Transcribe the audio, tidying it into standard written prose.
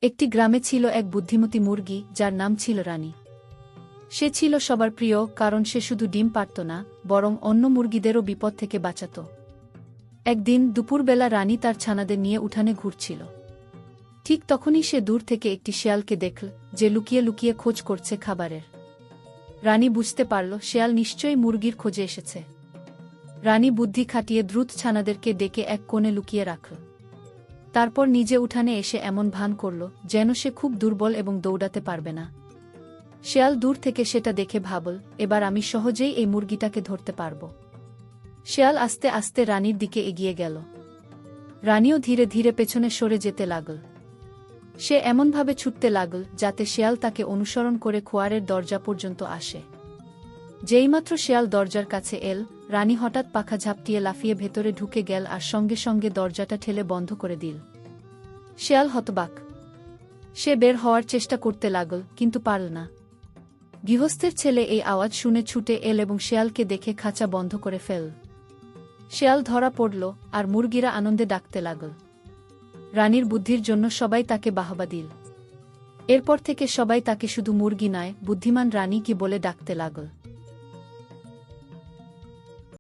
একটি গ্রামে ছিল এক বুদ্ধিমতী মুরগি যার নাম ছিল রানী। সে ছিল সবার প্রিয়, কারণ সে শুধু ডিম পাড়ত না, বরং অন্য মুরগিদেরও বিপদ থেকে বাঁচাত। একদিন দুপুরবেলা রানী তার ছানাদের নিয়ে উঠানে ঘুরছিল। ঠিক তখনই সে দূর থেকে একটি শেয়ালকে দেখল, যে লুকিয়ে লুকিয়ে খোঁজ করছে খাবারের। রানী বুঝতে পারল শেয়াল নিশ্চয়ই মুরগির খোঁজে এসেছে। রানী বুদ্ধি খাটিয়ে দ্রুত ছানাদেরকে ডেকে এক কোণে লুকিয়ে রাখল। তারপর নিজে উঠানে এসে এমন ভান করল যেন সে খুব দুর্বল এবং দৌড়াতে পারবে না। শেয়াল দূর থেকে সেটা দেখে ভাবল, এবার আমি সহজেই এই মুরগিটাকে ধরতে পারব। শেয়াল আস্তে আস্তে রানীর দিকে এগিয়ে গেল। রানীও ধীরে ধীরে পেছনে সরে যেতে লাগল। সে এমনভাবে ছুটতে লাগল যাতে শেয়াল তাকে অনুসরণ করে খোয়ারের দরজা পর্যন্ত আসে। যেইমাত্র শেয়াল দরজার কাছে এল, রানী হঠাৎ পাখা ঝাপটিয়ে লাফিয়ে ভেতরে ঢুকে গেল আর সঙ্গে সঙ্গে দরজাটা ঠেলে বন্ধ করে দিল। শেয়াল হতবাক। সে বের হওয়ার চেষ্টা করতে লাগল, কিন্তু পারল না। গৃহস্থের ছেলে এই আওয়াজ শুনে ছুটে এল এবং শেয়ালকে দেখে খাঁচা বন্ধ করে ফেল। শেয়াল ধরা পড়ল, আর মুরগিরা আনন্দে ডাকতে লাগল। রানীর বুদ্ধির জন্য সবাই তাকে বাহবা দিল। এরপর থেকে সবাই তাকে শুধু মুরগি নয়, বুদ্ধিমান রানী কি বলে ডাকতে লাগল।